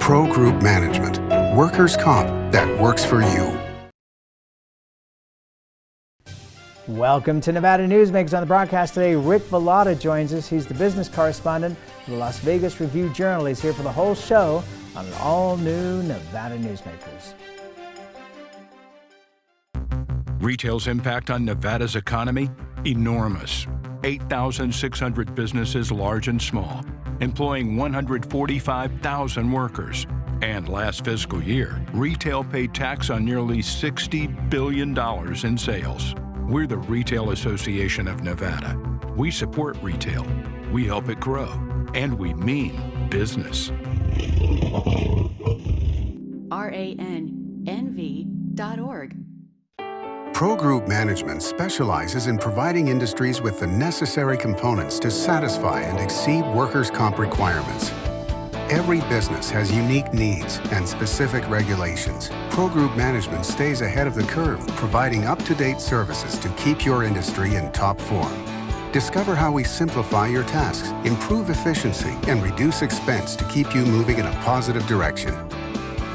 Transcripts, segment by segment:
Pro Group Management, workers' comp that works for you. Welcome to Nevada Newsmakers. On the broadcast today, Rick Velotta joins us. He's the business correspondent for the Las Vegas Review-Journal. He's here for the whole show on an all-new Nevada Newsmakers. Retail's impact on Nevada's economy? Enormous. 8,600 businesses, large and small, employing 145,000 workers. And last fiscal year, retail paid tax on nearly $60 billion in sales. We're the Retail Association of Nevada. We support retail, we help it grow, and we mean business. RANNV.org. Pro Group Management specializes in providing industries with the necessary components to satisfy and exceed workers' comp requirements. Every business has unique needs and specific regulations. Pro Group Management stays ahead of the curve, providing up-to-date services to keep your industry in top form. Discover how we simplify your tasks, improve efficiency, and reduce expense to keep you moving in a positive direction.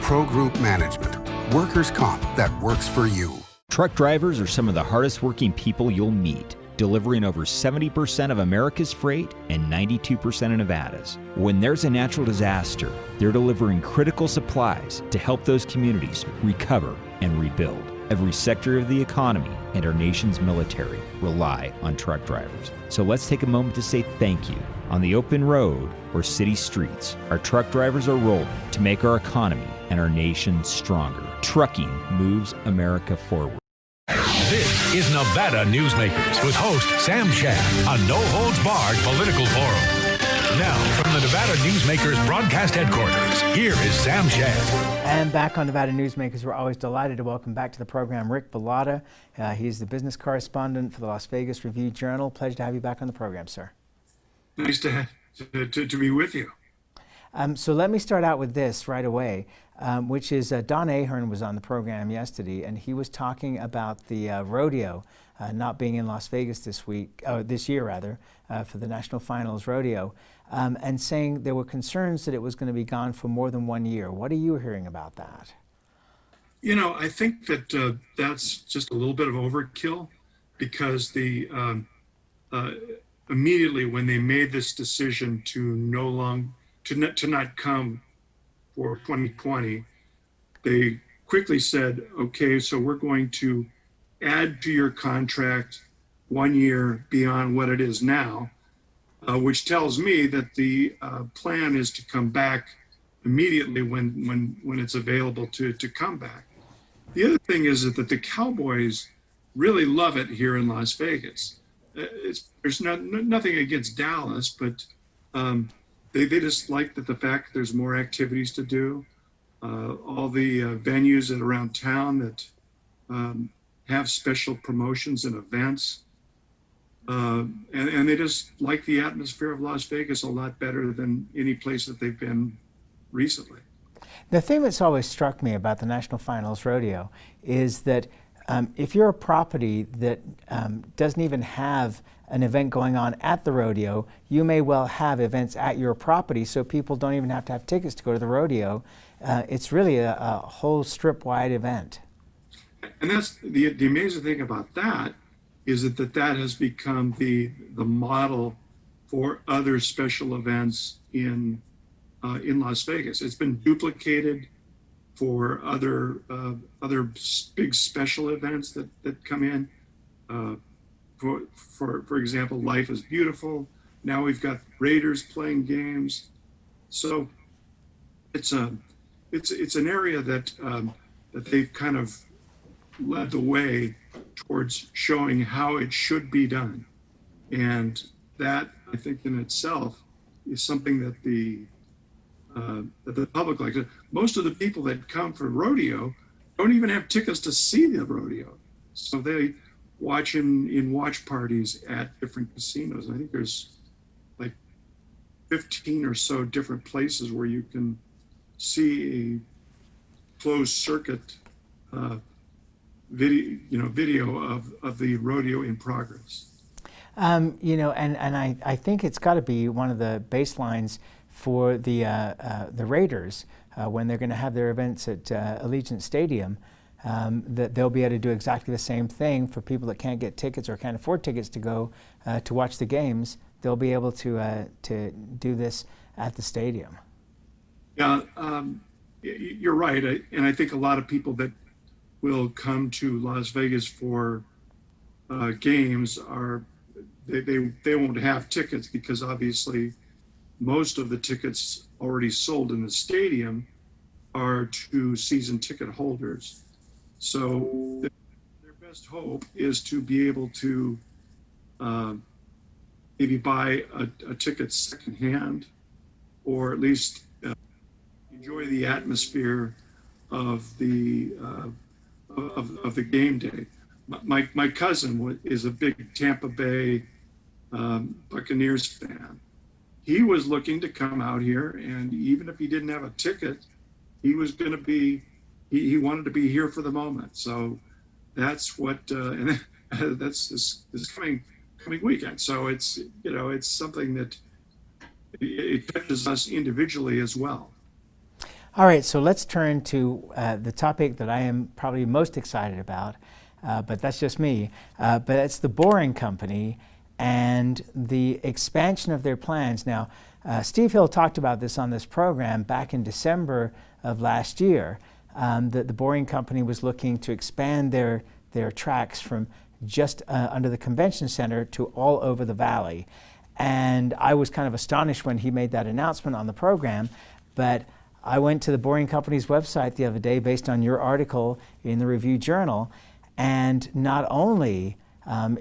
Pro Group Management, workers' comp that works for you. Truck drivers are some of the hardest working people you'll meet, delivering over 70% of America's freight and 92% of Nevada's. When there's a natural disaster, they're delivering critical supplies to help those communities recover and rebuild. Every sector of the economy and our nation's military rely on truck drivers. So let's take a moment to say thank you. On the open road or city streets, our truck drivers are rolling to make our economy and our nation stronger. Trucking moves America forward. This is Nevada Newsmakers with host Sam Shad, a no-holds-barred political forum. Now, from the Nevada Newsmakers broadcast headquarters, here is Sam Shad. And back on Nevada Newsmakers, we're always delighted to welcome back to the program Rick Velotta. He's the business correspondent for the Las Vegas Review-Journal. Pleasure to have you back on the program, sir. Nice to be with you. So let me start out with this right away, which is Don Ahern was on the program yesterday, and he was talking about the rodeo not being in Las Vegas this year, for the National Finals Rodeo, and saying there were concerns that it was going to be gone for more than 1 year. What are you hearing about that? You know, I think that that's just a little bit of overkill, because the immediately when they made this decision to not come for 2020, they quickly said, okay, so we're going to add to your contract 1 year beyond what it is now, which tells me that the plan is to come back immediately when it's available to come back. The other thing is that the Cowboys really love it here in Las Vegas. There's nothing against Dallas, but they just like the fact that there's more activities to do. All the venues around town that have special promotions and events. And they just like the atmosphere of Las Vegas a lot better than any place that they've been recently. The thing that's always struck me about the National Finals Rodeo is that if you're a property that doesn't even have an event going on at the rodeo, you may well have events at your property, so people don't even have to have tickets to go to the rodeo. It's really a whole strip-wide event. And that's the amazing thing about that, is that has become the model for other special events in Las Vegas. It's been duplicated for other big special events that come in. For example, Life is Beautiful. Now we've got Raiders playing games. So it's an area that they've kind of led the way towards showing how it should be done. And that, I think, in itself is something that the public likes. Most of the people that come for rodeo don't even have tickets to see the rodeo. So they watch in watch parties at different casinos. I think there's like 15 or so different places where you can see a closed circuit video of the rodeo in progress. And I think it's got to be one of the baselines for the Raiders when they're going to have their events at Allegiant Stadium. That they'll be able to do exactly the same thing for people that can't get tickets or can't afford tickets to go to watch the games. They'll be able to do this at the stadium. Yeah, you're right, and I think a lot of people that will come to Las Vegas for games they won't have tickets, because obviously most of the tickets already sold in the stadium are to season ticket holders. So their best hope is to be able to maybe buy a ticket secondhand, or at least enjoy the atmosphere of the game day. My cousin is a big Tampa Bay Buccaneers fan. He was looking to come out here, and even if he didn't have a ticket, he was going to be. He wanted to be here for the moment. So that's what, and that's this coming weekend. So it's something that it touches us individually as well. All right, so let's turn to the topic that I am probably most excited about, but that's just me. But it's the Boring Company and the expansion of their plans. Now, Steve Hill talked about this on this program back in December of last year. That the Boring Company was looking to expand their tracks from just under the convention center to all over the valley. And I was kind of astonished when he made that announcement on the program, but I went to the Boring Company's website the other day based on your article in the Review Journal, and not only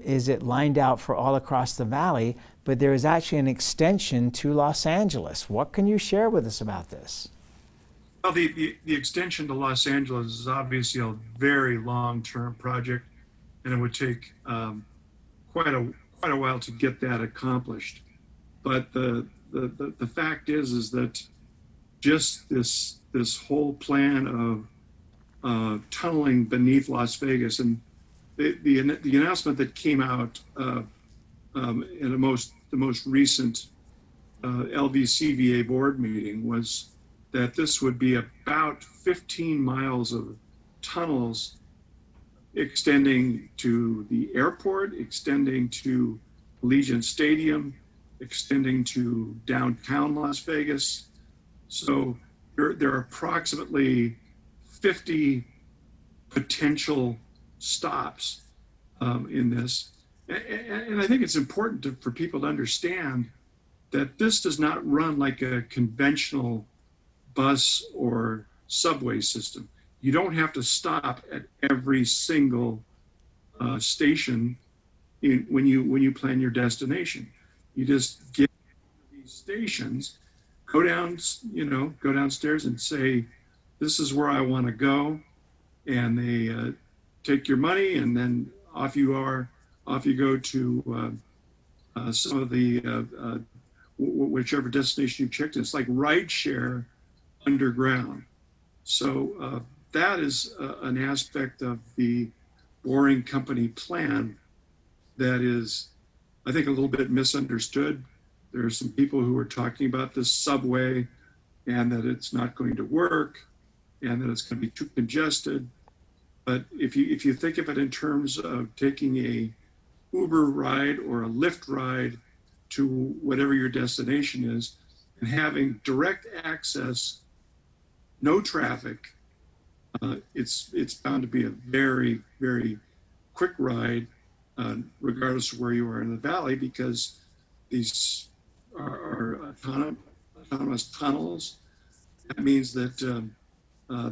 is it lined out for all across the valley, but there is actually an extension to Los Angeles. What can you share with us about this? Well, the extension to Los Angeles is obviously a very long-term project, and it would take quite a while to get that accomplished. But the fact is that just this whole plan of tunneling beneath Las Vegas, and the announcement that came out in the most recent LVCVA board meeting was that this would be about 15 miles of tunnels extending to the airport, extending to Allegiant Stadium, extending to downtown Las Vegas. So there are approximately 50 potential stops in this. And I think it's important for people to understand that this does not run like a conventional bus or subway system. You don't have to stop at every single station when you plan your destination. You just get these stations, go downstairs and say, this is where I want to go, and they take your money, and then off you go to some of the whichever destination you checked. It's like rideshare underground. So that is an aspect of the Boring Company plan that is, I think, a little bit misunderstood. There are some people who are talking about this subway and that it's not going to work and that it's going to be too congested. But if you think of it in terms of taking a Uber ride or a Lyft ride to whatever your destination is and having direct access, no traffic, it's bound to be a very, very quick ride, regardless of where you are in the valley, because these are autonomous tunnels. That means that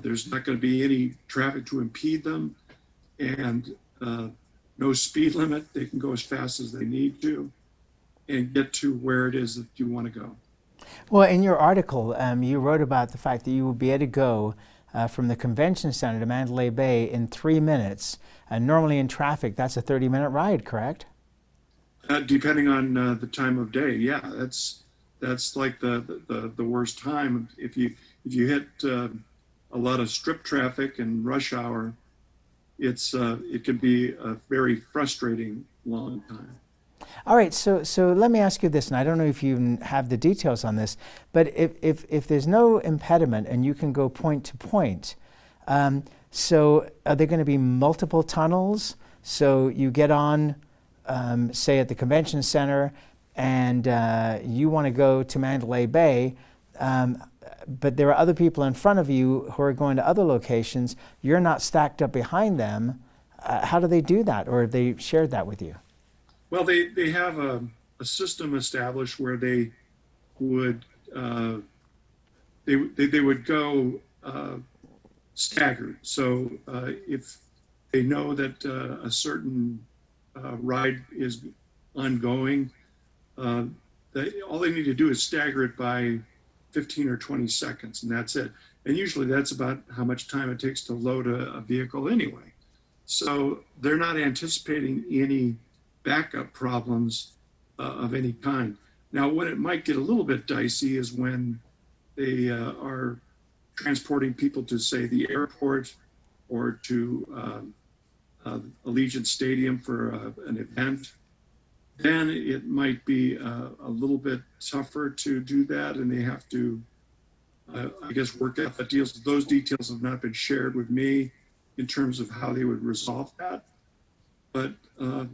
there's not going to be any traffic to impede them, and no speed limit. They can go as fast as they need to and get to where it is that you want to go. Well, in your article, you wrote about the fact that you will be able to go from the convention center to Mandalay Bay in 3 minutes. Normally in traffic, that's a 30-minute ride, correct? Depending on the time of day, yeah, that's like the worst time. If you hit a lot of strip traffic and rush hour, it can be a very frustrating long time. All right, so let me ask you this, and I don't know if you have the details on this, but if there's no impediment and you can go point to point, so are there going to be multiple tunnels? So you get on, say, at the convention center, and you want to go to Mandalay Bay, but there are other people in front of you who are going to other locations. You're not stacked up behind them. How do they do that, or have they shared that with you? Well, they have a system established where they would they would go staggered. So if they know that a certain ride is ongoing, all they need to do is stagger it by 15 or 20 seconds, and that's it. And usually that's about how much time it takes to load a vehicle anyway. So they're not anticipating any backup problems of any kind. Now, when it might get a little bit dicey is when they are transporting people to, say, the airport or to Allegiant Stadium for an event. Then it might be a little bit tougher to do that, and they have to, I guess, work out the deals. Those details have not been shared with me in terms of how they would resolve that. But I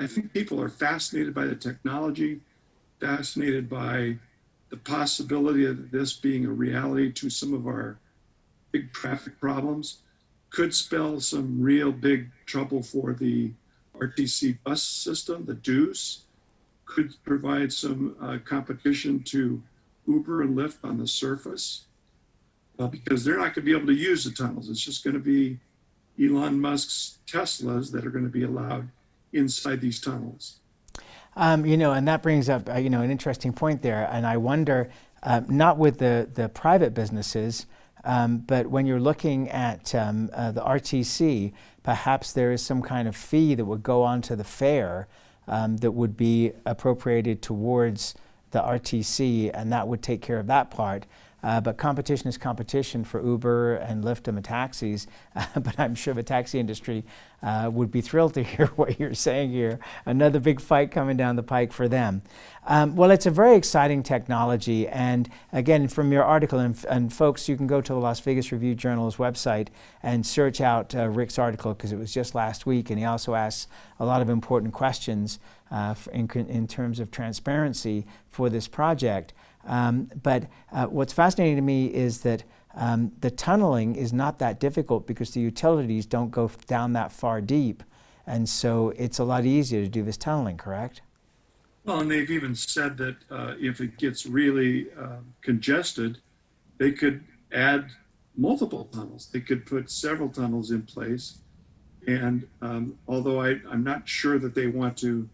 think people are fascinated by the technology, fascinated by the possibility of this being a reality to some of our big traffic problems. Could spell some real big trouble for the RTC bus system, the Deuce. Could provide some competition to Uber and Lyft on the surface, because they're not going to be able to use the tunnels. It's just going to be Elon Musk's Teslas that are going to be allowed inside these tunnels. And that brings up, an interesting point there. And I wonder, not with the private businesses, but when you're looking at the RTC, perhaps there is some kind of fee that would go onto the fare that would be appropriated towards the RTC, and that would take care of that part. But competition is competition for Uber and Lyft and the taxis. But I'm sure the taxi industry would be thrilled to hear what you're saying here. Another big fight coming down the pike for them. Well, it's a very exciting technology. And again, from your article, and folks, you can go to the Las Vegas Review-Journal's website and search out Rick's article, because it was just last week. And he also asks a lot of important questions in terms of transparency for this project. But what's fascinating to me is that the tunneling is not that difficult because the utilities don't go down that far deep. And so it's a lot easier to do this tunneling, correct? Well, and they've even said that if it gets really congested, they could add multiple tunnels. They could put several tunnels in place. And although I'm not sure that they want to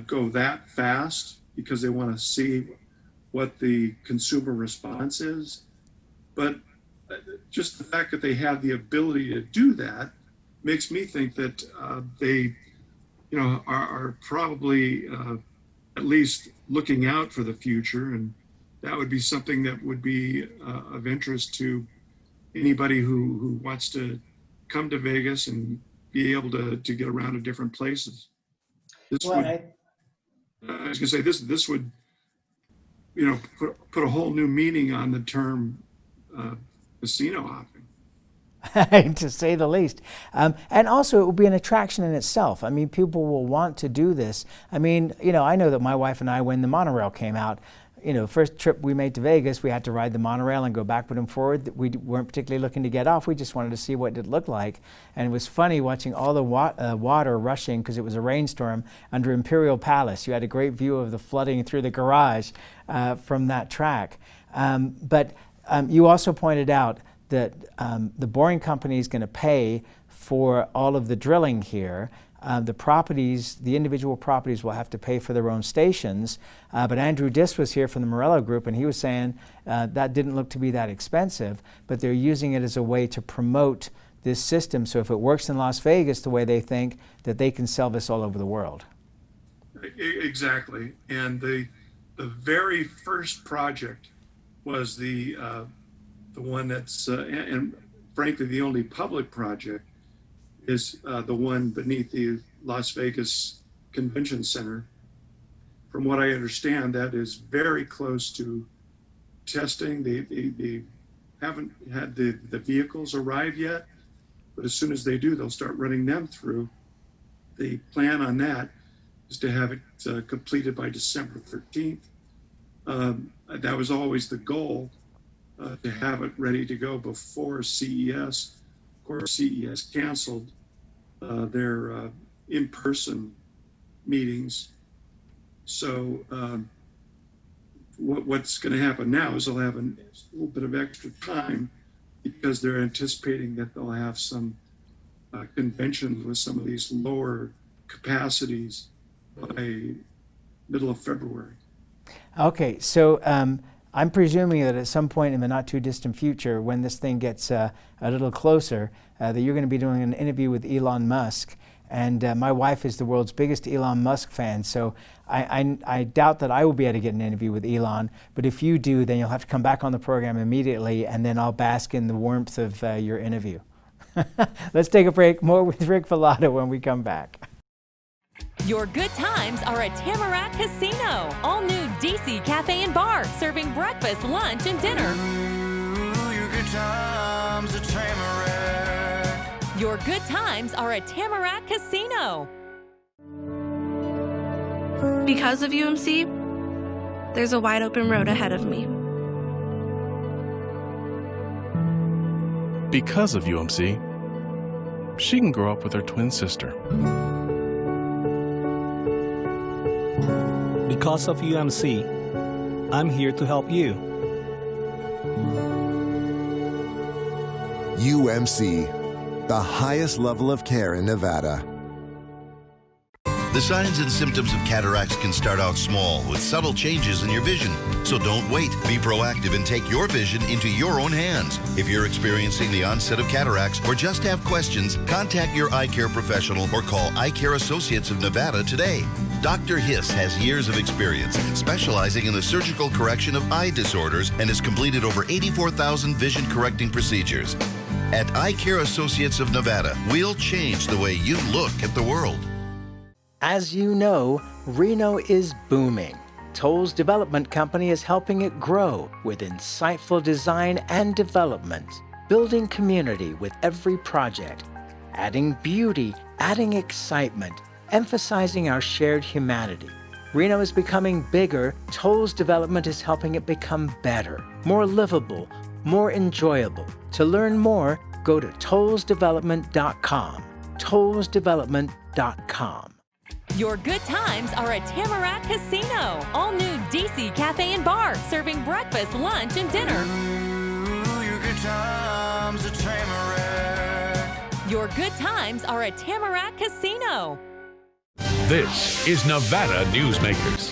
go that fast, because they want to see what the consumer response is. But just the fact that they have the ability to do that makes me think that they, are probably at least looking out for the future. And that would be something that would be of interest to anybody who wants to come to Vegas and be able to get around to different places. I was going to say, this would, put a whole new meaning on the term casino hopping. To say the least. And also, it will be an attraction in itself. I mean, people will want to do this. I mean, I know that my wife and I, when the monorail came out, first trip we made to Vegas, we had to ride the monorail and go backward and forward. We weren't particularly looking to get off. We just wanted to see what it looked like. And it was funny watching all the water rushing, because it was a rainstorm, under Imperial Palace. You had a great view of the flooding through the garage from that track. But you also pointed out that the boring company is going to pay for all of the drilling here. The individual properties will have to pay for their own stations. But Andrew Diss was here from the Morello Group, and he was saying that didn't look to be that expensive, but they're using it as a way to promote this system. So if it works in Las Vegas the way they think, that they can sell this all over the world. Exactly. And the very first project was the one that's, and frankly, the only public project. is the one beneath the Las Vegas Convention Center. From what I understand, that is very close to testing. They haven't had the vehicles arrive yet, but as soon as they do, they'll start running them through. The plan on that is to have it completed by December 13th. That was always the goal, to have it ready to go before CES. Of course, CES canceled their in-person meetings. So what's going to happen now is they'll have a little bit of extra time because they're anticipating that they'll have some conventions with some of these lower capacities by middle of February. Okay, so I'm presuming that at some point in the not too distant future, when this thing gets a little closer, that you're going to be doing an interview with Elon Musk. And my wife is the world's biggest Elon Musk fan, so I doubt that I will be able to get an interview with Elon. But if you do, then you'll have to come back on the program immediately, and then I'll bask in the warmth of your interview. Let's take a break. More with Rick Velotta when we come back. Your good times are at Tamarack Casino. All new DC Cafe and Bar, serving breakfast, lunch, and dinner. Ooh, your good times at Tamarack. Your good times are at Tamarack Casino. Because of UMC, there's a wide open road ahead of me. Because of UMC, she can grow up with her twin sister. Because of UMC, I'm here to help you. UMC, the highest level of care in Nevada. The signs and symptoms of cataracts can start out small with subtle changes in your vision. So don't wait. Be proactive and take your vision into your own hands. If you're experiencing the onset of cataracts or just have questions, contact your eye care professional or call Eye Care Associates of Nevada today. Dr. Hiss has years of experience specializing in the surgical correction of eye disorders and has completed over 84,000 vision correcting procedures. At Eye Care Associates of Nevada, we'll change the way you look at the world. As you know, Reno is booming. Toll's development company is helping it grow with insightful design and development, building community with every project, adding beauty, adding excitement, emphasizing our shared humanity. Reno is becoming bigger. Toll's development is helping it become better, more livable, more enjoyable. To learn more, go to tollsdevelopment.com. tollsdevelopment.com. Your good times are at Tamarack Casino. All new DC Cafe and Bar, serving breakfast, lunch, and dinner. Ooh, your good times at Tamarack. Your good times are at Tamarack Casino. This is Nevada Newsmakers.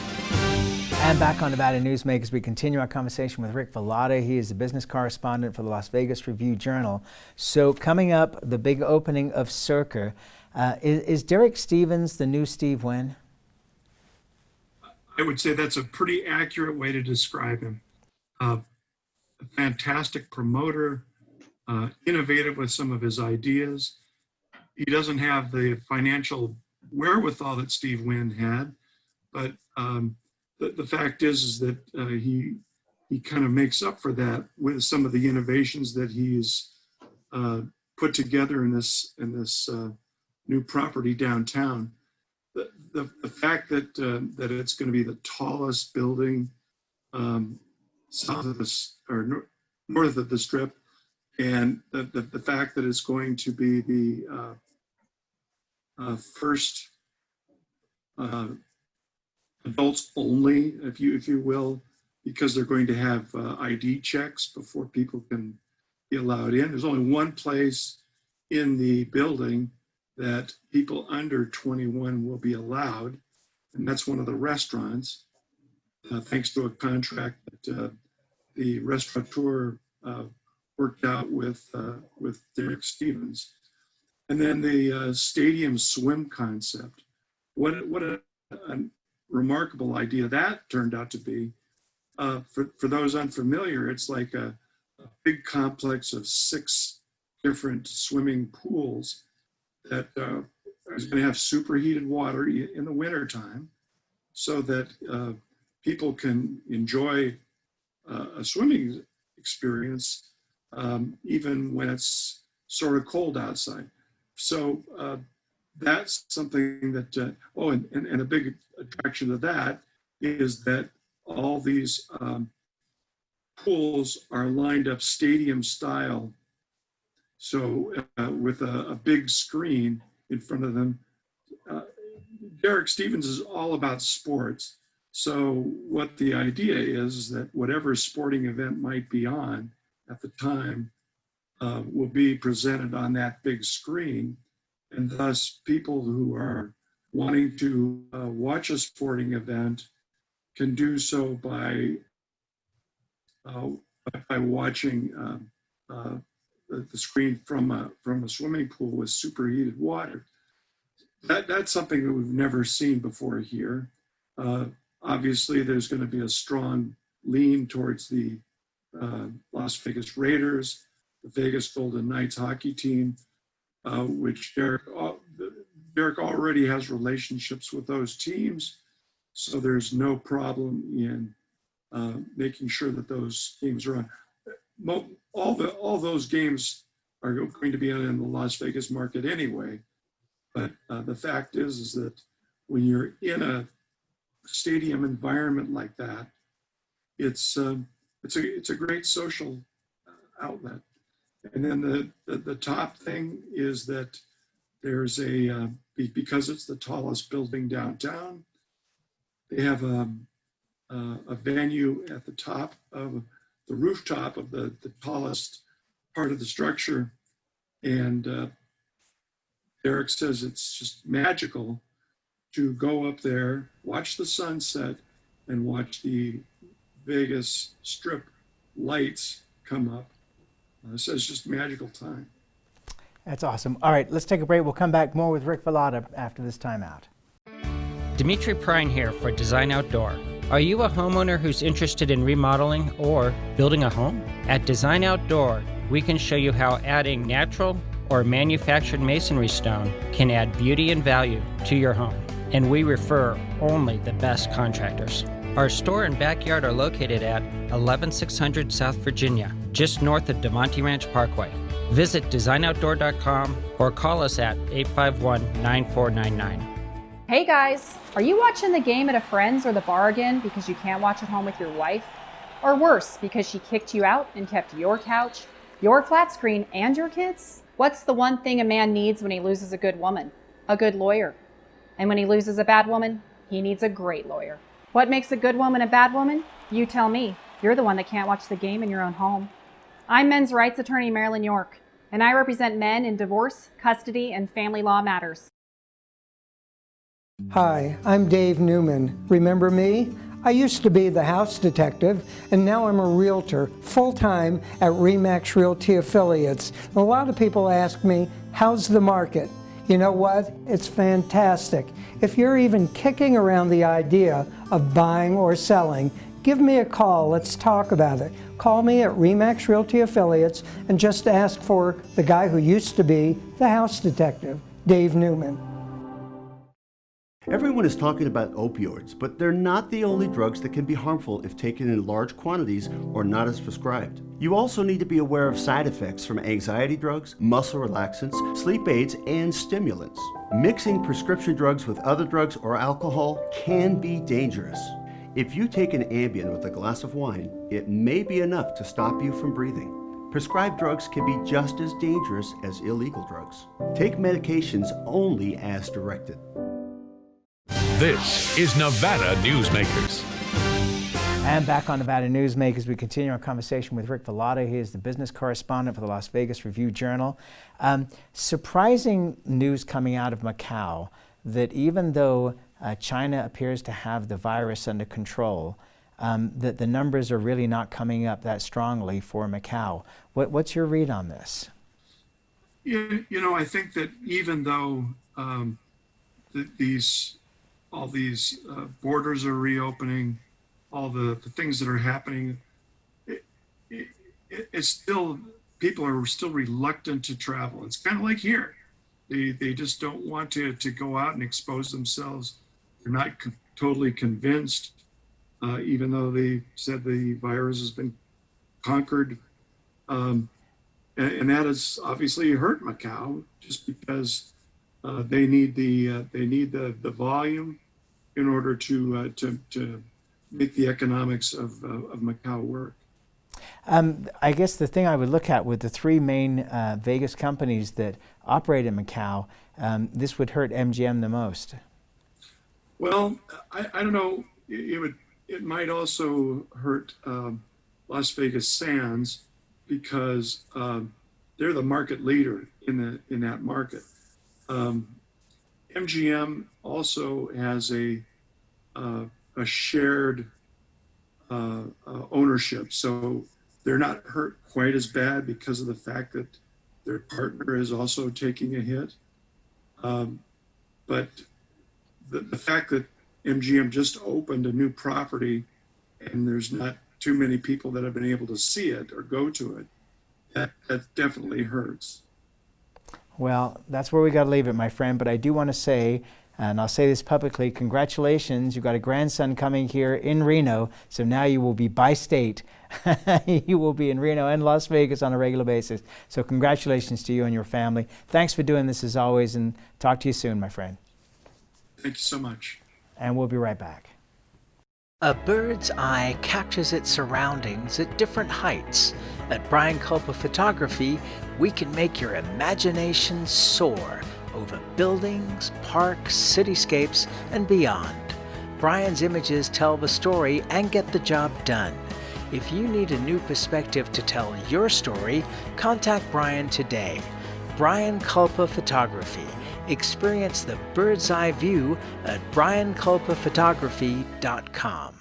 And back on Nevada Newsmakers, we continue our conversation with Rick Velotta. He is the business correspondent for the Las Vegas Review-Journal. So coming up, the big opening of Circa. Is Derek Stevens the new Steve Wynn? I would say that's a pretty accurate way to describe him. A fantastic promoter, innovative with some of his ideas. He doesn't have the financial wherewithal that Steve Wynn had, but the fact is that he kind of makes up for that with some of the innovations that he's put together in this new property downtown. The fact that it's going to be the tallest building south of the or north of the Strip, and the fact that it's going to be the first adults only, if you will, because they're going to have ID checks before people can be allowed in. There's only one place in the building that people under 21 will be allowed, and that's one of the restaurants, thanks to a contract that the restaurateur worked out with Derek Stevens. And then the stadium swim concept. What a remarkable idea that turned out to be. For those unfamiliar, it's like a big complex of 6 different swimming pools that is going to have superheated water in the wintertime so that people can enjoy a swimming experience even when it's sort of cold outside. So that's something that, and a big attraction to that is that all these pools are lined up stadium style. So with a big screen in front of them. Derek Stevens is all about sports. So what the idea is that whatever sporting event might be on at the time will be presented on that big screen. And thus people who are wanting to watch a sporting event can do so by watching the screen from a swimming pool with superheated water. That's something that we've never seen before here. Obviously, there's going to be a strong lean towards the Las Vegas Raiders, the Vegas Golden Knights hockey team, which Derek already has relationships with those teams. So there's no problem in making sure that those games are on. All those games are going to be on in the Las Vegas market anyway. But the fact is that when you're in a stadium environment like that, it's a great social outlet. And then the top thing is that there's because it's the tallest building downtown, they have a venue at the top of the rooftop of the tallest part of the structure. And Derek says it's just magical to go up there, watch the sunset, and watch the Vegas Strip lights come up. So it's just a magical time. That's awesome. All right, let's take a break. We'll come back more with Rick Velotta after this timeout. Dimitri Prine here for Design Outdoor. Are you a homeowner who's interested in remodeling or building a home? At Design Outdoor, we can show you how adding natural or manufactured masonry stone can add beauty and value to your home. And we refer only the best contractors. Our store and backyard are located at 11600 South Virginia, just north of DeMonte Ranch Parkway. Visit designoutdoor.com or call us at 851-9499. Hey guys, are you watching the game at a friend's or the bar again because you can't watch at home with your wife? Or worse, because she kicked you out and kept your couch, your flat screen, and your kids? What's the one thing a man needs when he loses a good woman? A good lawyer. And when he loses a bad woman, he needs a great lawyer. What makes a good woman a bad woman? You tell me. You're the one that can't watch the game in your own home. I'm men's rights attorney Marilyn York, and I represent men in divorce, custody, and family law matters. Hi, I'm Dave Newman. Remember me? I used to be the house detective, and now I'm a realtor full-time at RE/MAX Realty Affiliates. A lot of people ask me, how's the market? You know what? It's fantastic. If you're even kicking around the idea of buying or selling, give me a call. Let's talk about it. Call me at RE/MAX Realty Affiliates and just ask for the guy who used to be the house detective, Dave Newman. Everyone is talking about opioids, but they're not the only drugs that can be harmful if taken in large quantities or not as prescribed. You also need to be aware of side effects from anxiety drugs, muscle relaxants, sleep aids, and stimulants. Mixing prescription drugs with other drugs or alcohol can be dangerous. If you take an Ambien with a glass of wine, it may be enough to stop you from breathing. Prescribed drugs can be just as dangerous as illegal drugs. Take medications only as directed. This is Nevada Newsmakers. And back on Nevada Newsmakers, we continue our conversation with Rick Velotta. He is the business correspondent for the Las Vegas Review-Journal. Surprising news coming out of Macau that even though China appears to have the virus under control, that the numbers are really not coming up that strongly for Macau. What's your read on this? You know, I think that even though all these borders are reopening, all the things that are happening, it's still, people are still reluctant to travel. It's kind of like here. They just don't want to go out and expose themselves. They're not totally convinced, even though they said the virus has been conquered. And that has obviously hurt Macau, just because they need the volume in order to make the economics of Macau work. I guess the thing I would look at with the three main Vegas companies that operate in Macau, this would hurt MGM the most. Well, I don't know. It might also hurt Las Vegas Sands, because they're the market leader in that market. MGM also has a shared ownership, so they're not hurt quite as bad because of the fact that their partner is also taking a hit. But the fact that MGM just opened a new property and there's not too many people that have been able to see it or go to it, that definitely hurts. Well, that's where we got to leave it, my friend. But I do want to say, and I'll say this publicly, congratulations. You've got a grandson coming here in Reno, so now you will be by state. You will be in Reno and Las Vegas on a regular basis. So congratulations to you and your family. Thanks for doing this as always, and talk to you soon, my friend. Thank you so much. And we'll be right back. A bird's eye captures its surroundings at different heights. At Brian Culpa Photography, we can make your imagination soar over buildings, parks, cityscapes, and beyond. Brian's images tell the story and get the job done. If you need a new perspective to tell your story, contact Brian today. Brian Culpa Photography. Experience the bird's eye view at brianculpaphotography.com.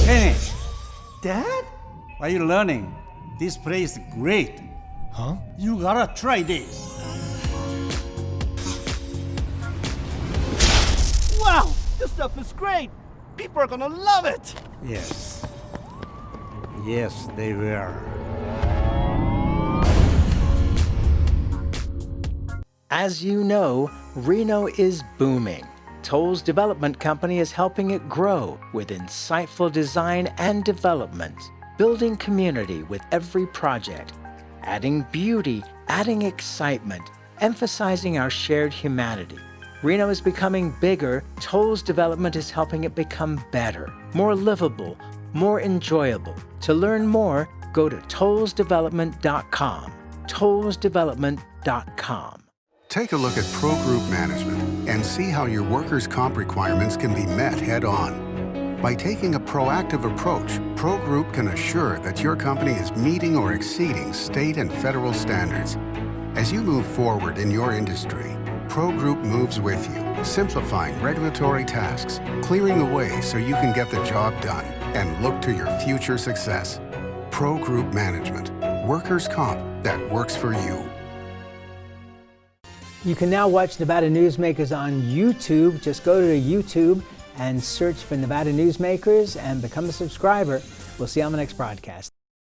Kenny! Dad? What are you learning? This place is great. Huh? You gotta try this. Wow! This stuff is great! People are gonna love it! Yes. Yes, they will. As you know, Reno is booming. Toll's development company is helping it grow with insightful design and development, building community with every project, adding beauty, adding excitement, emphasizing our shared humanity. Reno is becoming bigger. Toll's development is helping it become better, more livable, more enjoyable. To learn more, go to tollsdevelopment.com. tollsdevelopment.com. Take a look at Pro Group Management and see how your workers' comp requirements can be met head-on. By taking a proactive approach, Pro Group can assure that your company is meeting or exceeding state and federal standards. As you move forward in your industry, Pro Group moves with you, simplifying regulatory tasks, clearing the way so you can get the job done and look to your future success. Pro Group Management, workers' comp that works for you. You can now watch Nevada Newsmakers on YouTube. Just go to YouTube and search for Nevada Newsmakers and become a subscriber. We'll see you on the next broadcast.